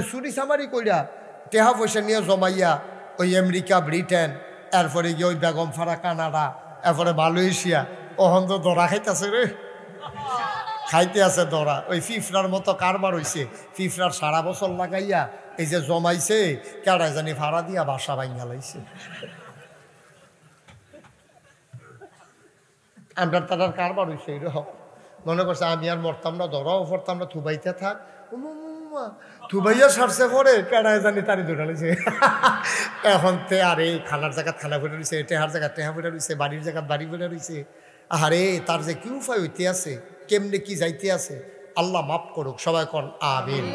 চুরি চামারি কইরা টেহা পয়সা নিয়ে জমাইয়া ওই আমেরিকা ব্রিটেন এরপরে গিয়ে ওই বেগম ফারা কানাডা এরপরে মালয়েশিয়া ওহন তো দরা খাইতেছে রে খাইতে আছে দরা ওই ফিফরার মতো কারবার হইছে ফিফরার সারা বছর লাগাইয়া এই যে জমাইছে কেডাই জানি ভাড়া দিয়া বাসা ভাঙা লাইছে আমরা তার কারবার হইছে এরকম মনে করছে আমি আর মরতাম না ধরাও পড়তাম না থুবাইতে থাক থুবাইয়া সারছে পরে কেডাই জানি তারি দৌড়ালিছে এখন তে আর এই খানার জায়গা খানা ফুটে রয়েছে টেহার জায়গা টেহা ফুটে রয়েছে বাড়ির জায়গা বাড়ি ফুটে রয়েছে আরে তার যে কি উপায় হইতে আছে কেমনে কি যাইতে আছে আল্লাহ মাফ করুক সবাই কন আমিন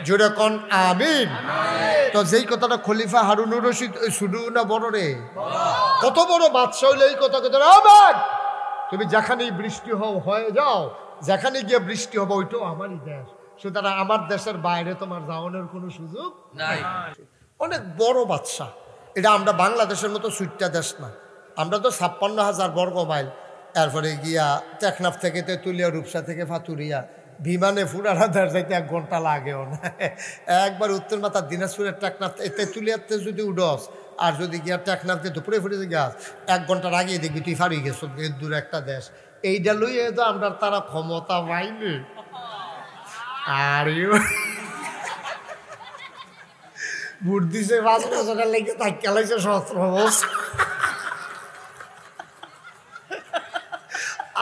জোরে কন আমিন তো যেই কথাটা খলিফা হারুনুর রশিদ শুধু না বড় রে কত বড় বাদশা হইলে এই কথা কথা তুমি যেখানেই বৃষ্টি হয়ে যাও যেখানে গিয়ে বৃষ্টি হবে ওইটাও আমারই দেশ সুতরাং আমার দেশের বাইরে তোমার যাওয়ানোর কোনো সুযোগ নাই অনেক বড় বাদশা এটা আমরা বাংলাদেশের মতো সুইটটা দেশ না আমরা তো 56,000 বর্গ মাইল এরপরে গিয়া টেকনাফ থেকে তেঁতুলিয়া রূপসা থেকে ফাতুরিয়া বিমানে ফুরানা দেশ যাইতে 1 ঘন্টা লাগেও না একবার উত্তর মাথা দিনাজপুরের টেকনাফ তেঁতুলিয়াতে যদি উডস আর যদি গিয়া টেকনাফতে দুপুরে ফুটে গাছ 1 ঘন্টার আগে দেখবি তুই ফারি গেছ দূর একটা দেশ এইটা লইয়ে তো আমরা তারা ক্ষমতা পাইনি আর ভোট দিছে 5 বছরের লেগে তাই খেলাইছে 17 বছর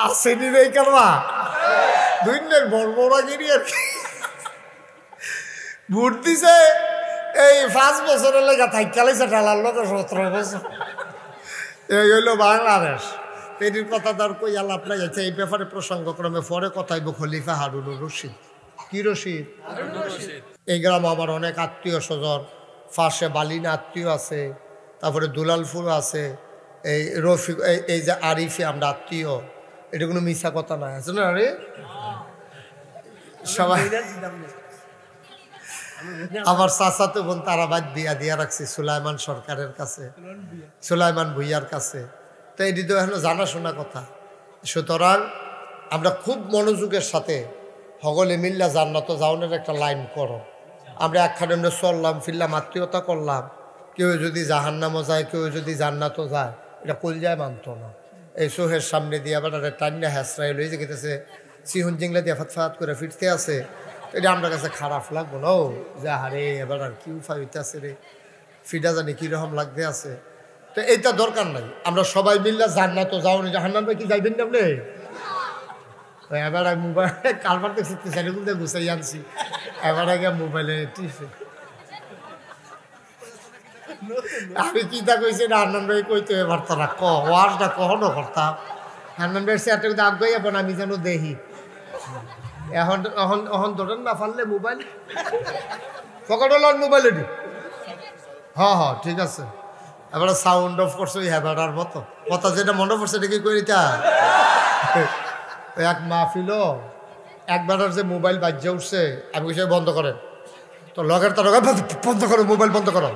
আসেনি রে কারবা দুইনের বড়বড়াগিরি আর কি ভোট দিছে এই 5 বছরের লেগে তাই খেলাইছে ঢালার লোক 17 বছর এই হইল বাংলাদেশ এটির কথা তার কই আল্লাহ আপনার যাচ্ছে এই ব্যাপারে প্রসঙ্গক্রমে পরে কথাইব খলিফা হারুনুর রশিদ কি রশিদ এই গ্রামে আমার অনেক আত্মীয় স্বজন ফাঁসে বালিনা আত্মীয় আছে তারপরে দুলালপুর আছে এই রফিক এই যে আরিফে আমরা আত্মীয় এটা কোনো মিথ্যা কথা নয় আছে না আরে সবাই আমার চাচাতো বোন তারাবাদ বিয়া দিয়া রাখছি সুলাইমান সরকারের কাছে সুলাইমান ভুইয়ার কাছে তো এটি তো এখন জানাশোনা কথা সুতরাং আমরা খুব মনোযোগের সাথে সকলে মিল্লা জান্নাত যাওনের একটা লাইন করো আমরা একখানে আমরা চললাম ফিরলাম আত্মীয়তা করলাম কেউ যদি জাহান্নামও যায় কেউ যদি জান্নাতও যায় এটা কলজায় মানত না এই সোহের সামনে দিয়ে আবার টান্না হ্যাসরাই লই যে গেতেছে সিহুন জিংলা দিয়ে ফাত করে ফিরতে আছে এটা আমার কাছে খারাপ লাগবো না যে হারে এবার আর কি উপায় হইতে আছে রে ফিটা জানি কীরকম লাগতে আছে তো এইটা দরকার নাই আমরা সবাই মিল্লা জান্নাতও যাওনি জাহান্নাম কি যাইবেন না আপনি এবার মোবাইল কালবার দেখছি সেগুলো দিয়ে গুছাই আনছি এবার আগে মোবাইলে টিপে আমি কিতা কইছি না হান্নান ভাই কইতে এবার তারা ওয়াজটা কখনো করতাম হান্নান ভাই সে একটা আগে যাবো না আমি যেন দেখি এখন এখন এখন ধরেন না পারলে মোবাইল পকেটে লন মোবাইলে দি হ্যাঁ হ্যাঁ ঠিক আছে এবার সাউন্ড অফ করছো ওই হ্যাবাটার মতো কথা যেটা মনে পড়ছে এটা কি করি তা এক মাহফিল একবার যে মোবাইল বাজ্যে উঠছে আমি কইছি বন্ধ করেন তো লগের তার বন্ধ করো মোবাইল বন্ধ করো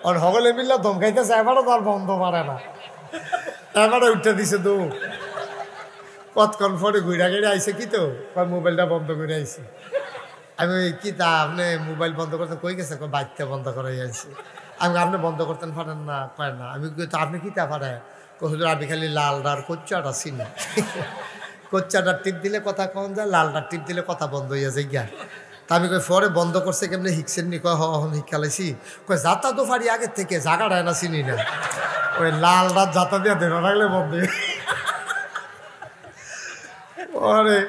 আর সকলে মিললে ধমকাইতেছে এবারও তার বন্ধ পারে না এবারে উঠে দিছে তো কতক্ষণ পরে ঘুরা ঘিরে আইসে কি তো মোবাইলটা বন্ধ করে আইসি আমি কি তা আপনি মোবাইল বন্ধ করতেন কই গেছে বাইকটা বন্ধ করে আইসি আমি আপনি বন্ধ করতেন পারেন না পারেন না আমি তো আপনি কি তা পারে হুজুর আমি খালি লালডার কোচ্চাটা চিনি কোচ্চাটার টিপ দিলে কথা কম যায় লালটার টিপ দিলে কথা বন্ধ হইয়া যায় গিয়া তা আমি কই পরে বন্ধ করছে কেমনি হিকছেন নি কয় হন হিকালাইছি কই যাতা তো পারি আগের থেকে জায়গাটায় না চিনি না ওই লালটার যাতা দিয়ে ধরে রাখলে বন্ধ ওরে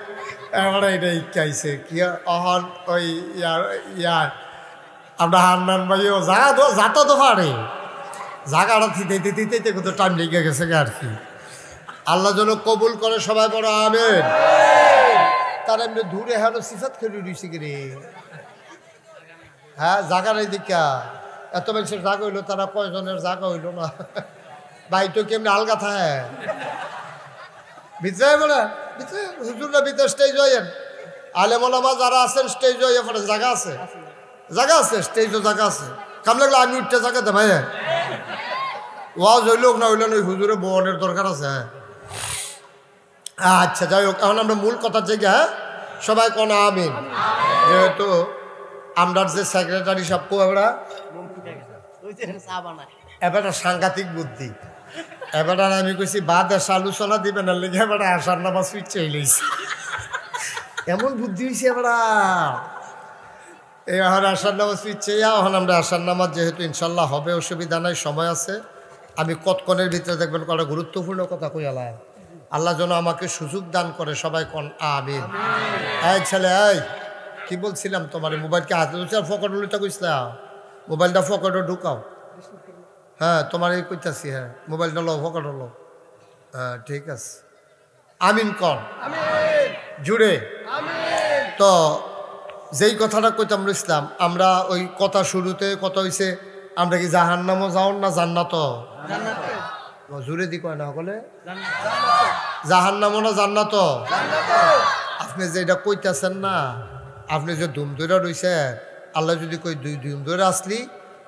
এবারে এটা ইকাইছে কি অহন ওই ইয়ার আমরা হান্নান ভাইও যাতা তো পারে জায়গাটা দিতে দিতে দিতে কিন্তু টাইম লেগে গেছে আর কি আল্লাহ যেন কবুল করে সবাই বড় আমেন তার এমনি দূরে হেন সিফাত খেলে রয়েছে কি রে হ্যাঁ জায়গা নেই দীক্ষা এত মানুষের জায়গা হইলো তারা কয়জনের জায়গা হইলো না ভাই তো কেমনি আলগা থাকে ভিতরে বলে ভিতরে হুজুররা ভিতরে স্টেজ হইয়েন আলেমা যারা আছেন স্টেজ হইয়ে পরে জায়গা আছে স্টেজও জায়গা আছে কাম লাগলে আমি উঠতে জায়গাতে ভাই ওয়াজ হইল না হইল না ওই হুজুরে বনের দরকার আছে আচ্ছা যাই হোক এখন আমরা মূল কথার জায়গা সবাই কোন আমিন যেহেতু আমরা যে সেক্রেটারি সব এবারা এবার সাংঘাতিক বুদ্ধি। এবার আমি কইছি বাদ এসে আলোচনা দিবেন না লেগে এবার আসার নামাজ ফিরছে লইছি। এমন বুদ্ধি হয়েছে এবার এই এখন আসার নামাজ ফিরছে এখন আমরা আসার নামাজ যেহেতু ইনশাল্লাহ হবে, অসুবিধা নাই, সময় আছে। আমি কতক্ষণের ভিতরে দেখবেন কটা গুরুত্বপূর্ণ কথা কইয়ালাম। আল্লাহ যেন আমাকে সুযোগ দান করে, সবাই কোন আমিন। এই ছেলে, এই কি বলছিলাম তোমার মোবাইলকে হাতে ফকট লইতে কইছিলাম, মোবাইলটা ফকটে ঢুকাও। হ্যাঁ তোমার এই কইতাছি, হ্যাঁ মোবাইলটা লো, ফকট লো। হ্যাঁ ঠিক আছে, আমিন কর জুড়ে। তো যেই কথাটা কইতাম ইসলাম, আমরা ওই কথা শুরুতে কথা হইছে আমরা কি জাহান্নামও যাওন না জান্নাত? জুড়ে দি কয় না সকলে, জাহান্নামও না জান্নাত? আপনি যে এটা কইতাছেন না, আপনি যে ধুম ধরে রইছেন, আল্লাহ যদি কই দুই ধুম ধরে আসলি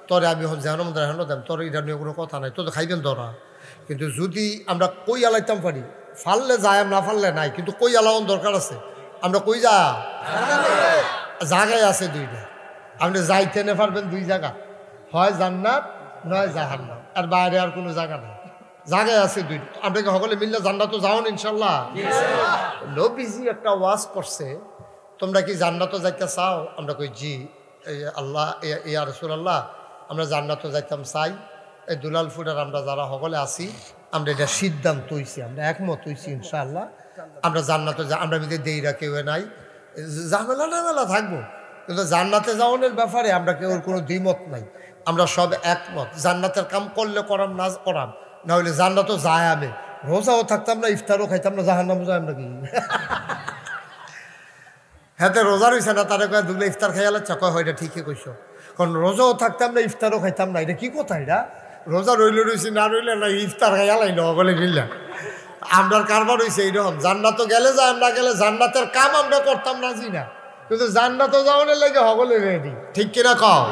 তোরে আমি জাহান্নাম দেখানো দেন, তোর এটা নিয়ে কোনো কথা নাই, তোর খাইবেন ধরা। কিন্তু যদি আমরা কই আলাইতাম পারি, ফাললে যায় না ফাললে নাই, কিন্তু কই আলাওন দরকার আছে। আমরা কই যা জায়গায় আছে দুইটা, আপনি যাইতে না পারবেন দুই জায়গা, হয় জান্নাত নয় জাহান্নাম, আর বাইরে আর কোনো জায়গা নেই, জায়গায় আছে দুইটা। আপনাকে সকলে মিললে জান্নাত যাও ইনশাল্লাহ। নবীজি একটা ওয়াজ করছে, তোমরা কি জান্নাত যাইতে চাও? আমরা কই জি আল্লাহ, ইয়া রাসূলুল্লাহ আমরা জান্নাত যাইতাম চাই। এই দুলালপুরের আমরা যারা সকলে আছি, আমরা এটা সিদ্ধান্ত হইছি, আমরা একমত হইছি ইনশাআল্লাহ আমরা জান্নাতে আমরা মিলে দেইরা কেউ নাই, ঝামেলা থাকবো, কিন্তু জান্নাতে যাওয়ানোর ব্যাপারে আমরা কেউ কোনো দ্বিমত নাই, আমরা সব একমত। জান্নাতের কাম করলে করাম, না করাম, না হইলে জান্নাতও যায়। আমি রোজাও থাকতাম না, ইফতারও খাইতাম না, জাহান্নামও যায় আমরা কি? হ্যাঁ রোজা রয়েছে না, তারা কয়ে দুগলে ইফতার খাইয়ালে চকয় হয়, এটা ঠিকই কইছো। কারণ রোজাও থাকতাম না, ইফতারও খাইতাম না, এটা কি কথা? এটা রোজা রইলে রয়েছি, না রইলে না, ইফতার খাইয়ালাই না বলে নিলে আমরার কারবার হয়েছে এইরকম। জান্নাতও গেলে যায়, না গেলে জান্নাতের কাম আমরা করতাম রাজি না, কিন্তু জান্নাতও যাওয়ানোর লাগে সকলে রেডি, ঠিক কিনা কও?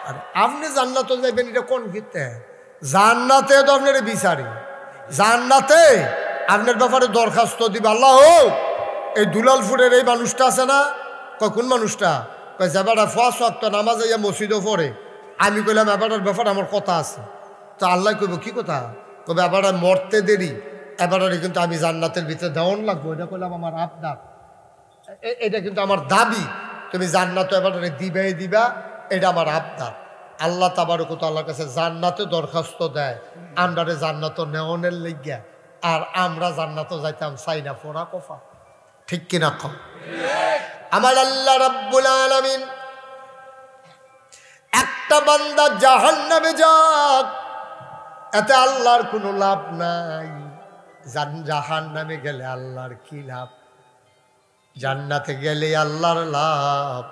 আর আপনি জান্নাতও যাইবেন, এটা কোন ক্ষেত্রে? জান্নাতে তো আপনার বিচারি, জান্নাতে আপনার ব্যাপারে দরখাস্ত দিবে আল্লাহ। এই দুলালপুরের এই মানুষটা আছে না, কোন মানুষটা? কয় এবারটা ফার্স্ট ওয়াক্ত নামাজ ইয়া মসজিদও পড়ে। আমি কইলাম এবারটার ব্যাপারে আমার কথা আছে। তো আল্লাহ কইব কি কথা? কবে এবারটা মরতে দেরি, এবারে কিন্তু আমি জান্নাতের ভিতরে দেওয়ান লাগবো। এটা কইলাম আমার আবদার, এটা কিন্তু আমার দাবি, তুমি জান্নাত এবারে দিবা, এটা আমার আবদার। আল্লাহ তাবারক ওয়া তাআলার কাছে জান্নাতে দরখাস্ত দেয়, আমরারে জান্নাত নেওয়ানের লাগিয়া, আর আমরা জান্নাত যাইতাম চাই না, ফোরা কফা, ঠিক কিনা কম? আমার আল্লাহ রাব্বুল আলামিন একটা বান্দা জাহান্নামে যাক, এতে আল্লাহর কোনো লাভ নাই। জাহান্নামে গেলে আল্লাহর কি লাভ? জান্নাতে গেলে আল্লাহর লাভ।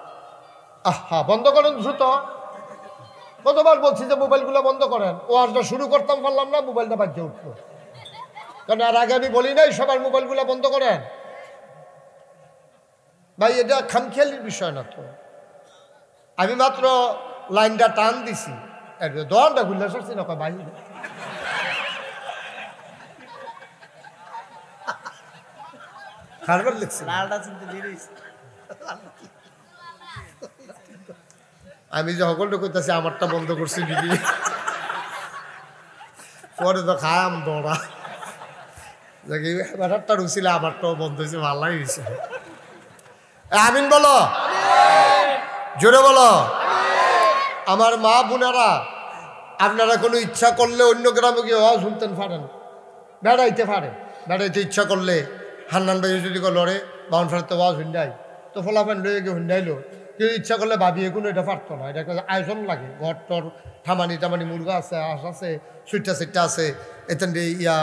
আহা, বন্ধ করেন দ্রুত। কতবার বলছি যে মোবাইলগুলো বন্ধ করেন, ওয়াজটা শুরু করতাম পারলাম না, মোবাইলটা বাজে উঠলো। কারণ আর আগে আমি বলি নাই সবার মোবাইলগুলো বন্ধ করেন। ভাই এটা খামখেয়ালির বিষয় না তো, আমি মাত্র লাইনটা টান দিছি, দোয়ানটা খুললে সরছি না ভাই। খারবার লিখছি, আমি যে সকলটা করতেছি আমারটা বন্ধ করছি দিদি, পরে তো খাম দৌড়া ব্যাটারটা রুছিল, আমারটাও বন্ধ হয়েছে, ভালাই হয়েছে। আমিন বলো, জোরে বলো। আমার মা বোনেরা, আপনারা কোনো ইচ্ছা করলে অন্য গ্রামে গিয়ে ওয়াজ শুনতেন পারেন, বেড়াইতে পারেন। বেড়াইতে ইচ্ছা করলে হান্নান ভাই যদি লড়ে বাউন ফেরতে ওয়াজ হুন্ডাই, তো ফলাফেন লয়ে গিয়ে হুন্ডাইলো। কেউ ইচ্ছা করলে ভাবিয়ে কোনো এটা পারতো না, এটা একটা আয়োজন লাগে। ঘর টর টামানি মুরগা আছে, হাঁস আছে, সুইটা আছে, এতেন ইয়া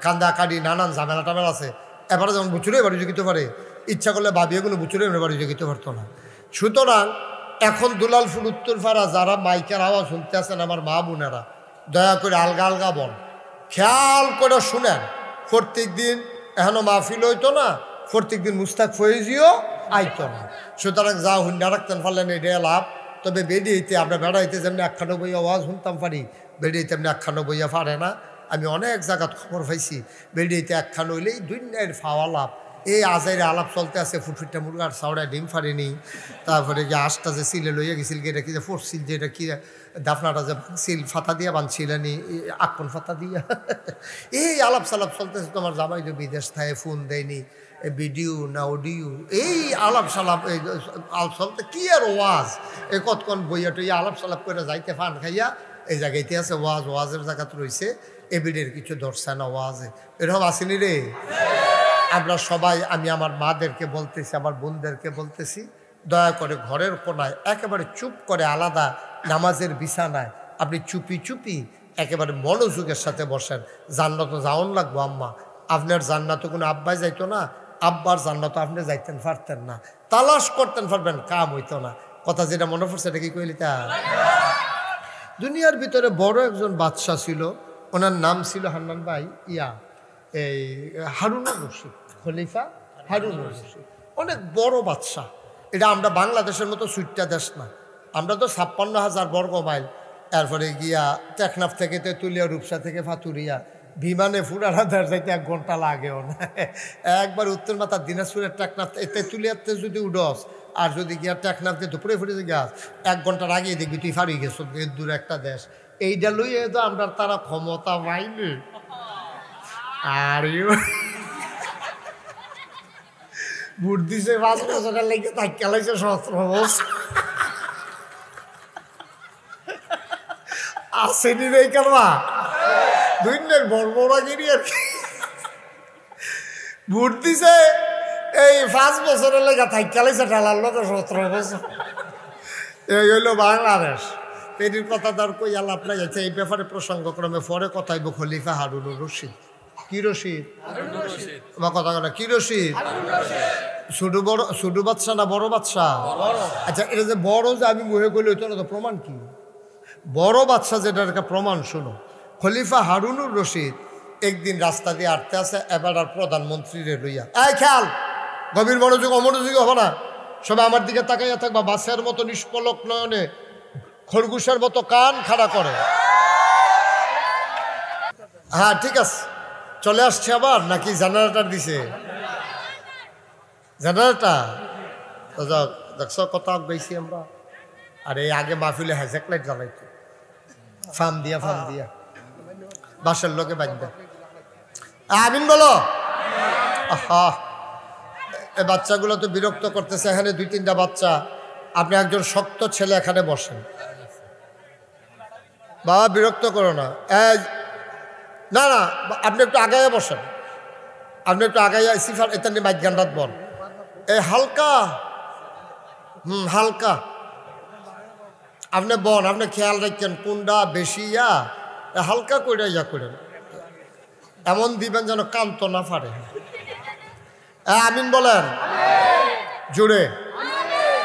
কান্দা কাটি নানান ঝামেলা টামেলা আছে। এবারে যেমন বুচুরে বাড়ি জুগিতে পারে, ইচ্ছা করলে ভাবিয়ে কোনো বুচুরে বাড়ি জুগিতে পারতো না। সুতরাং এখন দুলালপুর উত্তরপাড়া যারা মাইকের আওয়াজ শুনতে আছেন, আমার মা বোনেরা, দয়া করে আলগা আলগা বল, খেয়াল করে শুনেন। প্রত্যেক দিন এখনো মাহফিল হইতো না, প্রত্যেক দিন মুস্তাক ফয়েজিও আইতো না। সুতরাং যা হুন্ডা রাখতেন পারলেন এটা লাভ। তবে বেরিয়েতে আমরা বেড়াইতে যেমনি 91 আওয়াজ শুনতাম পারি, বেরিয়েতে এমনি 91 পারে না। আমি অনেক জায়গাত খবর পাইছি, বেরিয়েতে 91 হইলেই দুনিয়ার ফাওয়া লাভ। এই আজাইরে আলাপ চলতে আছে, ফুটফুটটা মুরগার চাউড়ায় ডিম ফাড়েনি, তারপরে যে আঁশটা যে সিলে লইয়া গেছিল, এটা কি যে ফোরছিল, যে এটা কি দাফনাটা যে ভাঙছিল, ফাতা দিয়া বানছিলেনি, আকন ফাতা দিয়া। এই আলাপ সালাপ চলতেছে, তোমার জামাই তো বিদেশ থাকে, ফোন দেয়নি, ভিডিও না অডিও, এই আলাপ সালাপ এই আলাপ চলতে কি আর ওয়াজ, এই কতক্ষণ বইয়া টইয়া আলাপ সালাপ করে যাইতে ফান খাইয়া এই জায়গাইতে আছে ওয়াজ, ওয়াজের জায়গাতে রয়েছে, এবিডের কিছু ধরছে না ওয়াজে, এরকম আসেনি রে। আমরা সবাই, আমি আমার মাদেরকে বলতেছি, আমার বোনদেরকে বলতেছি, দয়া করে ঘরের কোনায় একেবারে চুপ করে আলাদা নামাজের বিছানায় আপনি চুপি চুপি একেবারে মনোযোগের সাথে বসেন। জান্নাত যাওন লাগবো আম্মা, আপনার জান্নাত কোনো আব্বাই যাইতো না, আব্বার জান্নাত আপনি যাইতেন পারতেন না, তালাশ করতেন পারবেন, কাম হইতো না। কথা যেটা মনে পড়ছে এটা কি কইলি তা? দুনিয়ার ভিতরে বড় একজন বাদশাহ ছিল, ওনার নাম ছিল হান্নান ভাই এই হারুনুর রশিদ, খলিফা হারুনুর রশিদ, অনেক বড় বাদশাহ। এটা আমরা বাংলাদেশের মতো সুইটটা দেশ না, আমরা তো 56,000 বর্গ মাইল, এরপরে গিয়া টেকনাফ থেকে তেঁতুলিয়া, রূপসা থেকে ফাতুরিয়া, বিমানে ফুরানা যাইতে 1 ঘন্টা লাগেও না। একবার উত্তর মাথার দিনাজপুরের টেকনাফ তেঁতুলিয়াতে যদি উডস, আর যদি গিয়া টেকনাফতে দুপুরে ফুটে গাছ 1 ঘন্টার আগে দেখবি তুই ফারি গেছ, দূর একটা দেশ। এইটা লইয়ে তো আমরা তারা ক্ষমতা পাইনি। আর ভোট দিছে 5 বছরের লেগে তাই খেলাইছে 17 বছর। আসেনি রে কারবা দুইনের বড়বড়াগিরি আর কি। ভোট দিছে এই 5 বছরের লেগে তাই খেলাইছে ঠেলার লোক 17 বছর। এই হইল বাংলাদেশ। পেরির কথা তার কই আলাপ নাই আছে। এই ব্যাপারে প্রসঙ্গক্রমে পরে কথা হইব খলিফা হারুনুর রশিদ। কি রশিদ? আমার কথা কথা কি রশিদ? ছোট বাচ্চা না বড় বাচ্চা? আচ্ছা, এটা যে বড় যে আমি মুহে করলে ওইটা তো প্রমাণ কি? বড় বাচ্চা যেটার একটা প্রমাণ শোনো। খলিফা হারুনুর রশিদ একদিন রাস্তা দিয়ে হাঁটতে আছে, এবার আর প্রধানমন্ত্রীরে লইয়া, এই খেয়াল, গভীর মনোযোগ অমনোযোগী হবে না, সবাই আমার দিকে তাকাইয়া থাকবা, বাসের মতো নিষ্পলক নয়নে খরগোশের মতো কান খাড়া করে। হ্যাঁ ঠিক আছে, চলে আসছে আবার নাকি জেনারেটর দিছে? জেনারেটর তো যাক, দেখছ কথা বেশি আমরা। আর এই আগে মাহফিলে হাইজ্যাক লাইট জ্বালাইতো, ফার্ম দিয়া বাসের লোকে বাঁধবে। আমিন বলো। আহা, এই বাচ্চাগুলো তো বিরক্ত করতেছে। এখানে 2-3টা বাচ্চা, আপনি একজন শক্ত ছেলে এখানে বসেন, বাবা বিরক্ত করো না। না না, আপনি একটু আগাইয়া বসেন, আপনি একটু আগাইয়া সিফার এতানি মাইক গান্ডাত বল, এই হালকা হালকা আপনি বন, আপনি খেয়াল রাখছেন কোনটা বেশি হালকা করে করেন, এমন দিবেন যেন কান তো না পারে। আমিন বলেন জুড়ে,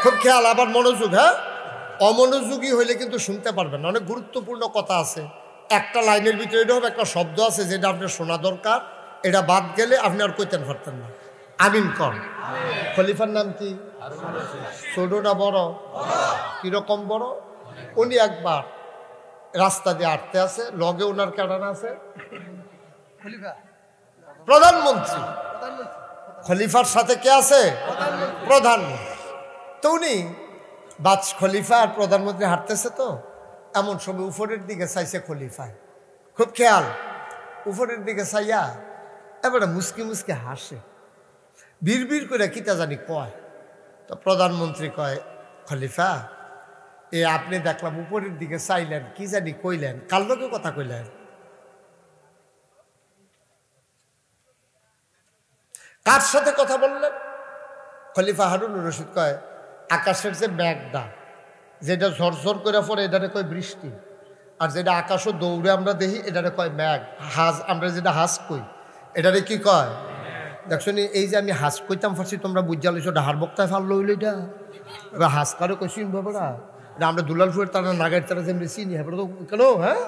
খুব খেয়াল, আবার মনোযোগ। হ্যাঁ, অমনোযোগী হইলে কিন্তু শুনতে পারবেন না। অনেক গুরুত্বপূর্ণ কথা আছে, একটা লাইনের ভিতরে এরকম একটা শব্দ আছে যেটা আপনার শোনা দরকার, এটা বাদ গেলে আপনি আর কইতেন পারতেন না। আমিন কর। খলিফার নাম কি? ছোট না বড়? কিরকম বড়? উনি একবার রাস্তা দিয়ে হাঁটতে আছে, লগে ওনার কারণ আছে প্রধানমন্ত্রী। খলিফার সাথে কে আছে? প্রধানমন্ত্রী। তো উনি খলিফা আর প্রধানমন্ত্রী হাঁটতেছে, তো এমন সময় উপরের দিকে চাইছে খলিফায়, খুব খেয়াল, উপরের দিকে চাইয়া এবারে মুসকি মুসকি হাসে, বিড় করে কিতা জানি কয়। তো প্রধানমন্ত্রী কয়, খলিফা আপনি দেখলাম উপরের দিকে চাইলেন, কি জানি কইলেন, কার লোকে কথা কইলেন? কার সাথে কথা বললেন? খলিফা হারুনুর রশিদ কয়, আকাশের যে মেঘটা যেটা ঝরঝর করে পড়ে এটারে কয় বৃষ্টি, আর যেটা আকাশও দৌড়ে আমরা দেখি এটারে কয় মেঘ। হাজ, আমরা যেটা হাস কই এটারে কি কয়? দেখছো নি, এই যে আমি হাস কইতাম ফার্সি, তোমরা বুঝা লইছো ডাহার বক্তায় ফাল্লো হইলো এটা। এবার হাস কারো কইছি বাবারা, এটা আমরা দুলালপুরের তারা নাগের তারা যেমনি চিনি, হ্যাঁ তো কেন? হ্যাঁ,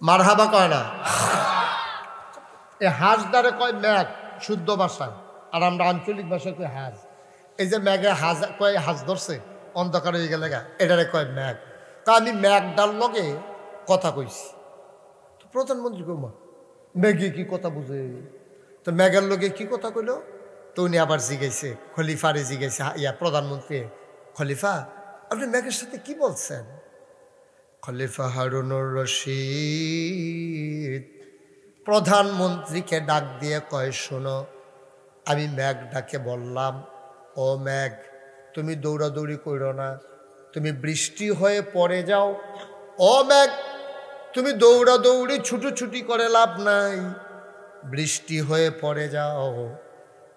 মার হাবা কয় না, এই হাঁস দ্বারে কয় মেঘ শুদ্ধ ভাষায়, আর আমরা আঞ্চলিক ভাষায় কই হাজ। এই যে মেঘে হাজ কয়, হাজ ধরছে অন্ধকার হয়ে গেলে এটারে কয় মেঘ। তা আমি মেঘটার লগে কথা কইছি। তো প্রধানমন্ত্রী কমা মেঘে কি কথা বুঝে? তো মেঘের লোকে কি কথা কইল? তো উনি আবার জিগাইছে, খলিফারে জিগাইছে, প্রধানমন্ত্রী, খলিফা আপনি মেঘের সাথে কি বলছেন? খলিফা হারুনুর রশিদ প্রধানমন্ত্রীকে ডাক দিয়ে কয়, শোনো, আমি মেঘ ডাকে বললাম, ও মেঘ তুমি দৌড়াদৌড়ি করো না, তুমি বৃষ্টি হয়ে পড়ে যাও। ও মেঘ তুমি দৌড়াদৌড়ি ছুটোছুটি করে লাভ নাই, বৃষ্টি হয়ে পড়ে যাও,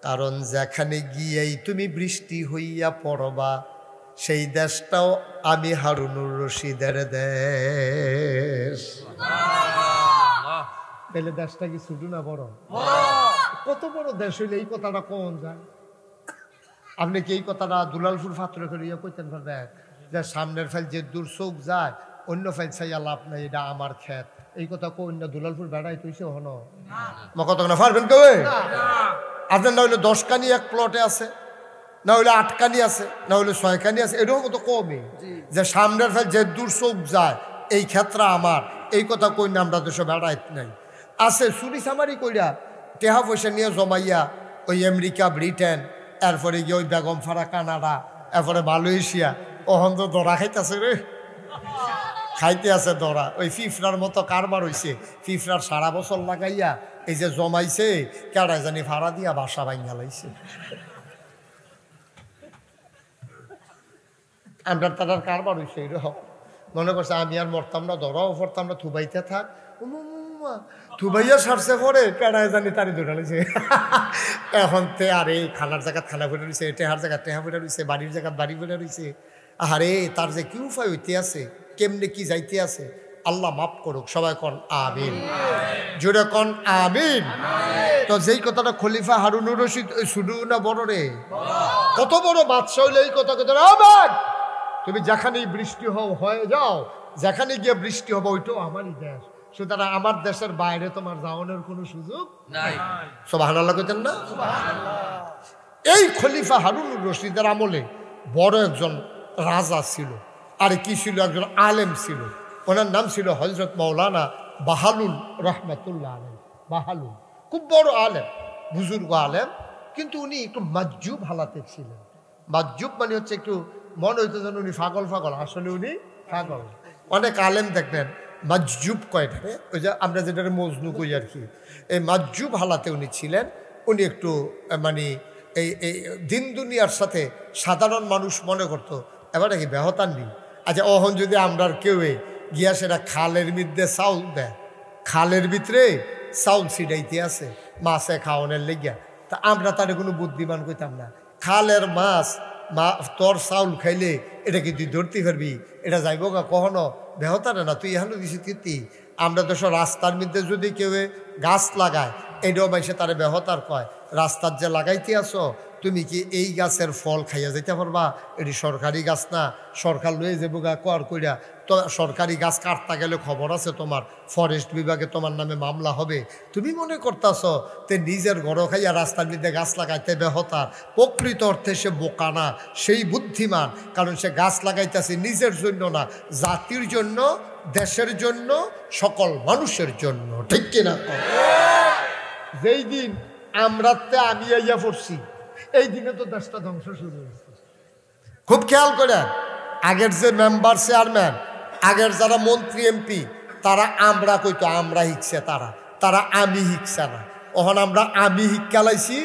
কারণ যেখানে গিয়েই তুমি বৃষ্টি হইয়া পড়বা সেই দেশটাও আমি হারুনুর রশিদের দেশ। তাহলে দেশটা কি ছোট না বড়? কত বড় দেশ হইলে এই কথাটা কোন যায়? আপনি কি এই কথাটা দুলালপুর ফাতরে করে ইয়ে করতেন পারবেন যে সামনের ফাইল যে দূর চোখ যায় অন্য ফাইল চাইয়া লাভ নাই, এটা আমার ক্ষেত? এই কথা কো অন্য দুলালপুর বেড়াই তুইছে হন কত না পারবেন কেউ? আপনার না হইলে 10 কানি এক প্লটে আছে, না হইলে 8 কানি আছে, না হইলে 6 কানি আছে, এরকম তো কমই যে সামনের ফাইল যে দূর চোখ যায় এই ক্ষেত্রে আমার। এই কথা কই না আমরা দেশে বেড়াইত নাই। আছে চুরি চামারি কইরা টেহা পয়সা নিয়ে জমাইয়া ওই আমেরিকা, ব্রিটেন, এরপরে গিয়ে ওই বেগমপাড়া কানাডা, এরপরে মালয়েশিয়া, ওহন তো দরা খাইতেছে রে, খাইতে আছে দরা। ওই ফিফরার মতো কারবার হইছে, ফিফরার সারা বছর লাগাইয়া এই যে জমাইছে, কেডাই জানি ভাড়া দিয়া বাসা ভাঙা লাইছে। আমরা তার কারবার হইছে এরকম। মনে করছে আমি আর মরতাম না, ধরাও পড়তাম না, থুবাইতে থাক, থুবাইয়া সারছে পরে কেডাই জানি তারি দৌড়ালিছে। এখন তে আর এই খানার জায়গা খানা ফুটে রয়েছে, টেহার জায়গা টেহা ফুটে রয়েছে, বাড়ির জায়গা বাড়ি ফুটে রয়েছে। আরে তার যে কি উপায় হইতে আছে, কেমনে কি যাইতে আছে, আল্লাহ মাফ করুক। সবাই কন আমিন, জোরে কন আমিন। তো যেই কথাটা খলিফা হারুনুর রশিদ শুধু না বড় রে, কত বড় বাদশা হইলে এই কথা কথা, তুমি যেখানেই বৃষ্টি হয়ে যাও, যেখানে গিয়ে বৃষ্টি হবে ওইটাও আমারই দেশ, সুতরাং আমার দেশের বাইরে তোমার যাওয়ানোর কোনো সুযোগ নাই। সুবহানাল্লাহ কইতেন না? এই খলিফা হারুনুর রশিদের আমলে বড় একজন রাজা ছিল, আর কি ছিল, একজন আলেম ছিল। ওনার নাম ছিল হযরত মাওলানা বাহালুল রহমাতুল্লাহ আলাইহি। বাহালুল খুব বড় আলেম, বুজুর্গ আলেম, কিন্তু উনি একটু মাজজুব হালাতে ছিলেন। মাজজুব মানে হচ্ছে একটু মনে হইতো যেন উনি পাগল পাগল, আসলে উনি পাগল। অনেক আলেম দেখবেন মাজজুব কয়টারে, ওই যে আমরা যেটা মজনু কই আর কি, এই মাজজুব হালাতে উনি ছিলেন। উনি একটু মানে এই দিন দুনিয়ার সাথে সাধারণ মানুষ মনে করতো এবারে কি ব্যহতার নেই। আচ্ছা অহন যদি আমরা কেউ গিয়া সেটা খালের মধ্যে চাউল দেয়, খালের ভিতরে চাউল ছিটাইতে আছে মাছে খাওয়ানোর লেগিয়া, তা আমরা তার কোনো বুদ্ধিমান কইতাম না, খালের মাছ তোর চাউল খাইলে এটা কি তুই ধরতে পারবি, এটা যাইব গা কখনো বেহতারে না, তুই এখানে দিছি কীর্তি। আমরা তো সব রাস্তার মধ্যে যদি কেউ গাছ লাগায় এটাও মাইসে তারে বেহতার কয়, রাস্তার যে লাগাইতে আসো তুমি কি এই গাছের ফল খাইয়া যাইতে পারবা, এটি সরকারি গাছ না, সরকার লয়ে যাবো গা কর কইরা, তো সরকারি গাছ কাটতে গেলে খবর আছে তোমার, ফরেস্ট বিভাগে তোমার নামে মামলা হবে। তুমি মনে করতেছ তে নিজের ঘর খাইয়া রাস্তার মধ্যে গাছ লাগাইতে বেহতার, প্রকৃত অর্থে সে বোকা না, সেই বুদ্ধিমান, কারণ সে গাছ লাগাইতেছে নিজের জন্য না, জাতির জন্য, দেশের জন্য, সকল মানুষের জন্য। ঠিক কিনা? যেই দিন আমরাতে আমি আইয়া পড়ছি এই দিনে তো দেশটা ধ্বংস শুরু হয়েছে। খুব খেয়াল করে, আগের যে মেম্বার চেয়ারম্যান, আগের যারা মন্ত্রী এমপি, তারা আমরা কইতো আমরা হিকছে, তারা আমি হিকছে না। ওখানে আমরা আমি হিক্কালাইছি,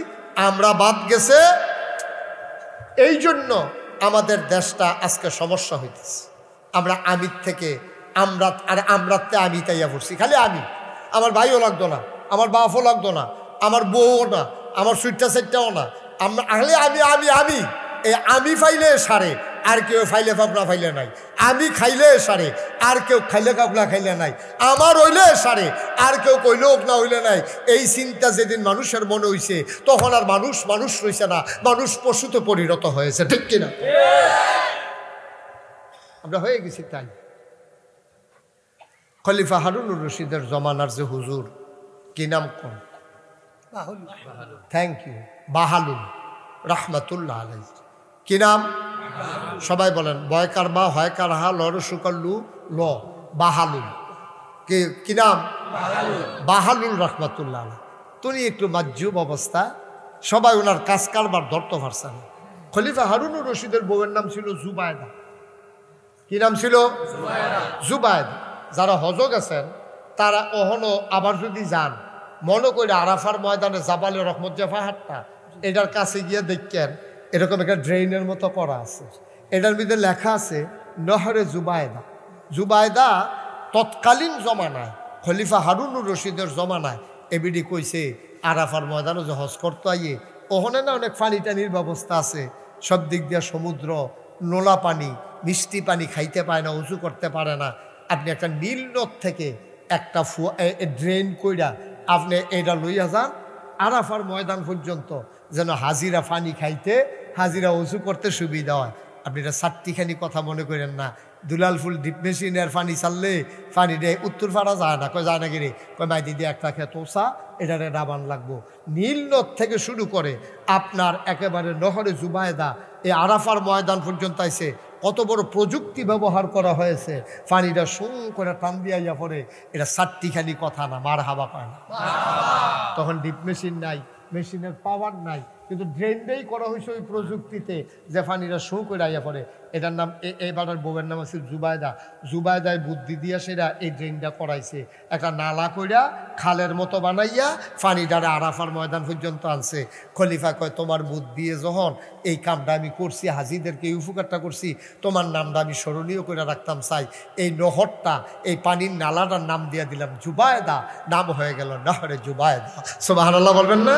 আমরা বাদ গেছে, এই জন্য আমাদের দেশটা আজকে সমস্যা হইতেছে। আমরা আমির থেকে আমরাতে আমি তাইয়া পড়ছি, খালি আমি, আমার ভাইও লাগতো না, আমার বাপও লাগতো না, আমার বউও না, আমার সুইটটা সেটটাও না, আমরা আহলে আমি এই আমি ফাইলে সারে, আর কেউ ফাইলে ফাপনা ফাইলে নাই, আমি খাইলে সারে, আর কেউ খাইলে কাপলা খাইলে নাই, আমার হইলে সারে, আর কেউ কইলে হোক না হইলে নাই। এই চিন্তা যেদিন মানুষের মনে হইছে তখন আর মানুষ রইছে না, মানুষ পশুতে পরিণত হয়েছে। ঠিক কিনা? আমরা হয়ে গেছি তাই। খলিফা হারুনুর রশিদের জমানার যে হুজুর, কি নাম কোন? থ্যাংক ইউ, বাহালুল রহমাতুল্লাহ আলাইহি। কি নাম? সবাই বলেন, বয়কার বা হয়কার হা লর সুকার লু ল, বাহালুল। কি নাম? বাহালুল রহমাতুল্লাহ আলাইহি। তুমি একটু মাজুব অবস্থা, সবাই ওনার কাজ কারবার ধরতে পারছেন। খলিফা হারুনুর রশিদের বউয়ের নাম ছিল জুবায়দা। কি নাম ছিল? জুবায়দা। যারা হজ গেছেন তারা অহনো আবার যদি যান, মনে করে আরাফার ময়দানে জাবালে রহমত যে পাহাড়টা, এটার কাছে গিয়ে দেখেন এরকম একটা ড্রেইনের মতো করা আছে, এটার ভিতরে লেখা আছে নহরে জুবায়দা। জুবায়দা তৎকালীন জমানায় খলিফা হারুনুর রশিদের জমানায় এবিডি কইছে আরাফার ময়দানে যে হজ করতে আইয়ে ওখানে না অনেক পানি টানির ব্যবস্থা আছে, সব দিক দিয়ে সমুদ্র, নোলা পানি, মিষ্টি পানি খাইতে পায় না, উঁচু করতে পারে না। আপনি একটা নীল নদ থেকে একটা ড্রেন কইরা আপনি এটা লইয়া যান আরাফার ময়দান পর্যন্ত, যেন হাজিরা পানি খাইতে, হাজিরা উঁচু করতে সুবিধা হয়। আপনি এটা চারটিখানি কথা মনে করেন না। দুলাল ফুল ডিপ মেশিনের পানি চাললে পানি দিয়ে উত্তর পাড়া যায় না, কয় যায় না গিরে, কয় মাই দিদি একটা খেয়ে তোষা এটারে ডাবান লাগবো। নীল নদ থেকে শুরু করে আপনার একেবারে নহরে জুবায়দা এই আরাফার ময়দান পর্যন্ত আইছে। কত বড় প্রযুক্তি ব্যবহার করা হয়েছে, পানিটা সুং করে টান দিয়া পরে। এটা চারটিখানি কথা না, মার হাবা পায় না। তখন ডিপ মেশিন নাই, মেশিনের পাওয়ার নাই, কিন্তু ড্রেনটাই করা হয়েছে ওই প্রযুক্তিতে যে পানিটা শো করে আইয়া পড়ে। এটার নাম এবারের বউয়ের নাম আছে জুবায়দা। জুবায়দায় বুদ্ধি দিয়া সেটা এই ড্রেনটা করাইছে, একটা নালা কইরা খালের মতো বানাইয়া পানিটারে আরাফার ময়দান পর্যন্ত আনছে। খলিফা কয় তোমার বুদ্ধি দিয়ে যখন এই কামটা আমি করছি, হাজিদেরকে এই উপকারটা করছি, তোমার নামটা আমি স্মরণীয় করে রাখতাম চাই। এই নহরটা, এই পানির নালাটার নাম দিয়ে দিলাম জুবায়দা, নাম হয়ে গেল নহরে জুবায়দা। সুবহানাল্লাহ বলবেন না?